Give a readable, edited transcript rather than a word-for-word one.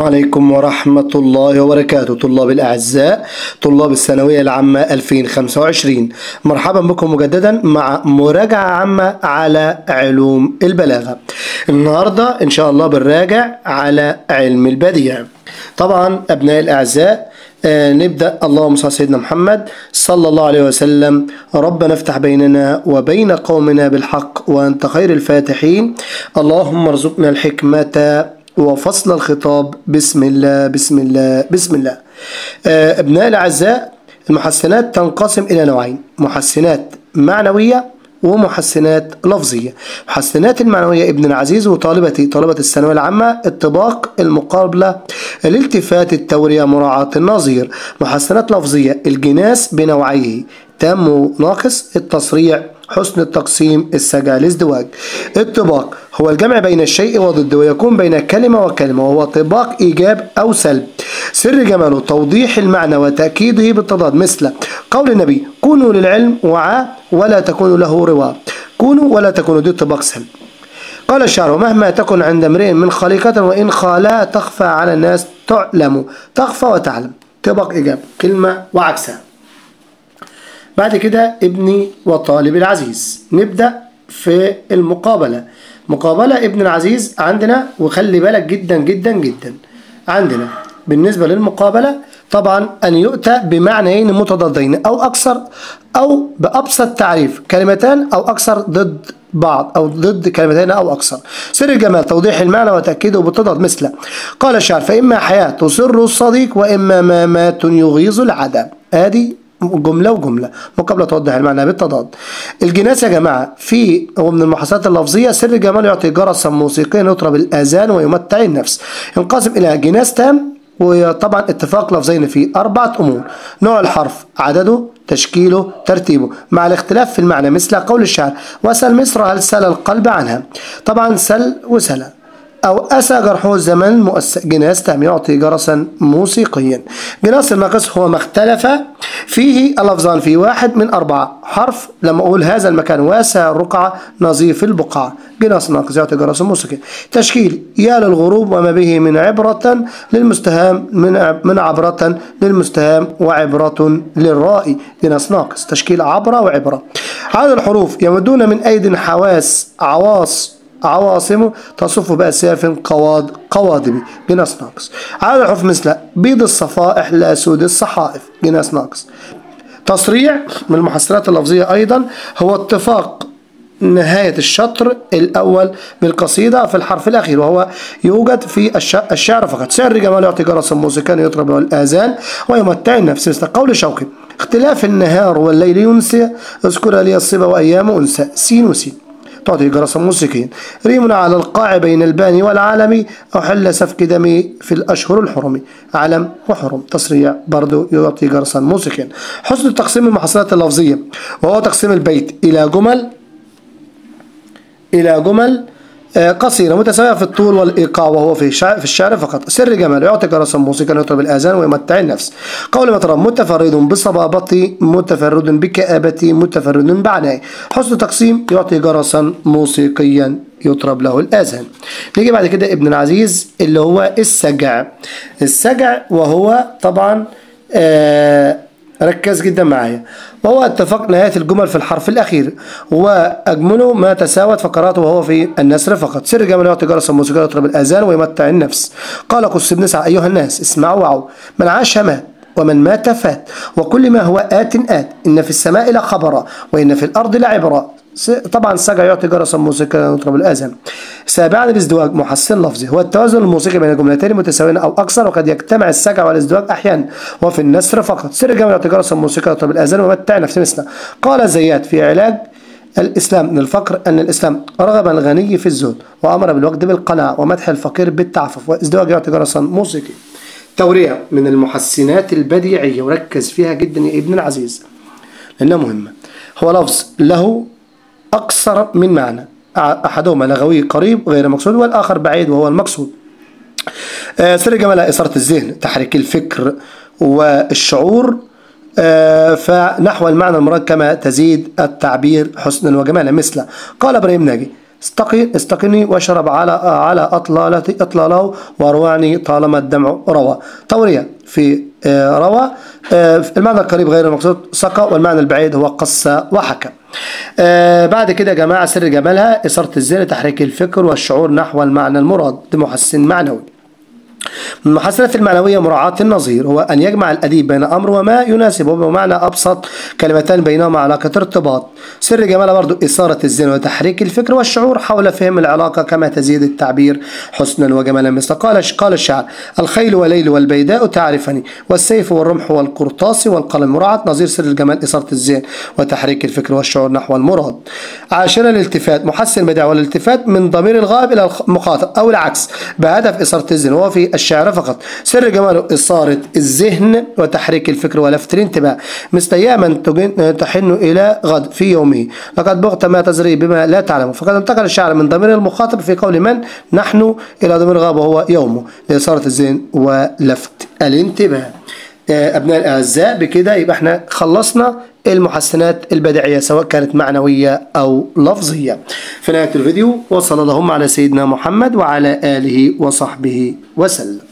عليكم ورحمة الله وبركاته. طلاب الأعزاء، طلاب الثانوية العامة 2025، مرحبا بكم مجددا مع مراجعة عامة على علوم البلاغة. النهاردة إن شاء الله بنراجع على علم البديع. طبعا أبناء الأعزاء، نبدأ. اللهم صل على سيدنا محمد صلى الله عليه وسلم. ربنا افتح بيننا وبين قومنا بالحق وأنت خير الفاتحين. اللهم ارزقنا الحكمة وفصل الخطاب. بسم الله بسم الله بسم الله. أبناء الأعزاء، المحسنات تنقسم إلى نوعين: محسنات معنوية ومحسنات لفظية. محسنات المعنوية ابن العزيز وطالبة الثانوية العامة: الطباق، المقابلة، الالتفات، التورية، مراعاة النظير. محسنات لفظية: الجناس بنوعيه، تام وناقص، التصريع، حسن التقسيم، السجع، الازدواج. الطباق هو الجمع بين الشيء وضده ويكون بين كلمة وكلمة، وهو طباق إيجاب أو سلب. سر جماله توضيح المعنى وتأكيده بالتضاد، مثل قول النبي: كونوا للعلم وعاء ولا تكونوا له رواء. كونوا ولا تكونوا، دي طباق سلب. قال الشاعر: مهما تكن عند امرئ من خليقة وإن خالها تخفى على الناس تعلم. تخفى وتعلم، طباق إيجاب، كلمة وعكسها. بعد كده ابني وطالب العزيز، نبدأ في المقابلة. مقابلة ابن العزيز عندنا، وخلي بالك جدا جدا جدا، عندنا بالنسبة للمقابلة طبعا أن يؤتى بمعنيين متضادين أو أكثر، أو بأبسط تعريف كلمتان أو أكثر ضد بعض أو ضد كلمتين أو أكثر. سر الجمال توضيح المعنى وتأكيده بالتضاد، مثل قال الشاعر: فإما حياة تسر الصديق وإما ممات يغيظ العدا. آدي جملة وجملة، مقابلة توضح المعنى بالتضاد. الجناس يا جماعة هو من المحاسنات اللفظية. سر الجمال يعطي جرسا موسيقيا يطرب الآذان ويمتع النفس. ينقسم إلى جناس تام، وطبعا اتفاق لفظين فيه 4 أمور: نوع الحرف، عدده، تشكيله، ترتيبه، مع الاختلاف في المعنى، مثل قول الشاعر: وسل مصر هل سل القلب عنها. طبعا سل وسلا. أو أسى جرحه الزمن مؤسس. جناس تام يعطي جرسا موسيقيا. جناس الناقص هو ما اختلف فيه اللفظان في واحد من 4 حرف. لما أقول هذا المكان واسع الرقعة نظيف البقعة، جناس ناقص يعطي جرسا موسيقيا. تشكيل: يا للغروب وما به من عبرة للمستهام، من عبرة للمستهام وعبرة للرائي، جناس ناقص. تشكيل: عبرة وعبرة. عدد الحروف: يمدون من أيد حواس عواصم تصف بأسياف قوادم، جناس ناقص. عدد الحروف: مثل بيض الصفائح لا سود الصحائف، جناس ناقص. تصريع من المحسنات اللفظية أيضا هو اتفاق نهاية الشطر الأول بالقصيدة في الحرف الأخير، وهو يوجد في الشعر فقط. سر جمال يعطي جرسا موسيقيا يطرب الآذان ويمتع النفس، مثل قول شوقي: اختلاف النهار والليل ينسى، اذكر لي الصبا وأيام أنسى، سين وسين، تعطي جرسا موسيقيا. ريم على القاع بين الباني والعالم، أحل سفك دمي في الأشهر الحرم، علم وحرم. تصريع برضو يعطي جرسا موسيقيا. حسن التقسيم المحسنات اللفظية، وهو تقسيم البيت إلى جمل قصيرة متساوية في الطول والإيقاع، وهو في الشعر فقط. سر جمال يعطي جرسا موسيقى يطرب الآذان ويمتع النفس. قول مطرب: متفرد بصبابتي، متفرد بكآبتي، متفرد بعناي. حسن تقسيم يعطي جرسا موسيقيا يطرب له الآذان. نيجي بعد كده ابن العزيز اللي هو السجع، وهو طبعا ركز جدا معايا، وهو اتفاق نهاية الجمل في الحرف الأخير، وأجمله ما تساوت فقراته وهو في النسر فقط. سر جمال يعطي جرسا موسيقى يطرب الآذان ويمتع النفس. قال قص بن سعد: أيها الناس اسمعوا وعوا، من عاش مات ومن مات فات، وكل ما هو آت إن في السماء لخبرا وإن في الأرض لعبرا. طبعا السجع يعطي جرسا موسيقى يطرب الآذان. سابعا الازدواج محسن لفظي، هو التوازن الموسيقي بين جملتين متساويين أو أكثر، وقد يجتمع السجع والازدواج أحيانا وفي النسر فقط. سر جمال يعطي جرسا موسيقى يطرب الآذان ويمتع نفسه، مثل قال زيات في علاج الإسلام من الفقر أن الإسلام رغب الغني في الزهد وأمر بالوجد بالقناعة ومدح الفقير بالتعفف. والازدواج يعطي جرسا موسيقي. تورية من المحسنات البديعية، وركز فيها جدا يا ابن العزيز لأنها مهمة. هو لفظ له أكثر من معنى، أحدهما لغوي قريب غير مقصود، والآخر بعيد وهو المقصود. سر جمالها إثارة الذهن، تحريك الفكر والشعور فنحو المعنى المراد، كما تزيد التعبير حسنا وجمالا، مثل قال إبراهيم ناجي: استقني واشرب على أطلاله واروعني طالما الدمع روى. تورية في روى المعنى القريب غير المقصود سقى، والمعنى البعيد هو قص وحكى. بعد كده يا جماعة سر جمالها إثارة الذهن، تحريك الفكر والشعور نحو المعنى المراد، ده محسن معنوي. من المحسنات المعنوية مراعاة النظير، هو أن يجمع الأديب بين أمر وما يناسبه، بمعنى أبسط كلمتان بينهما علاقة ارتباط. سر جمالها برضو إثارة الذهن وتحريك الفكر والشعور حول فهم العلاقة كما تزيد التعبير حسنا وجمالا. مثل قال الشاعر: الخيل والليل والبيداء تعرفني، والسيف والرمح والقرطاس والقلم. مراعاة نظير سر الجمال إثارة الذهن وتحريك الفكر والشعور نحو المراد. عاشرا الالتفات، محسن البديع والالتفات من ضمير الغائب إلى المخاطب أو العكس بهدف إثارة الذهن، وهو في الشعر فقط. سر جماله إثارة الذهن وتحريك الفكر ولفت الانتباه، مثل يا من تحن إلى غد في يومه، لقد بغت ما تزري بما لا تعلم. فقد انتقل الشاعر من ضمير المخاطب في قول من نحن إلى ضمير غاب وهو يومه لإثارة الذهن ولفت الانتباه. أبناء الأعزاء، بكده يبقى احنا خلصنا المحسنات البديعية سواء كانت معنوية أو لفظية. في نهاية الفيديو وصلى اللهم على سيدنا محمد وعلى آله وصحبه وسلم.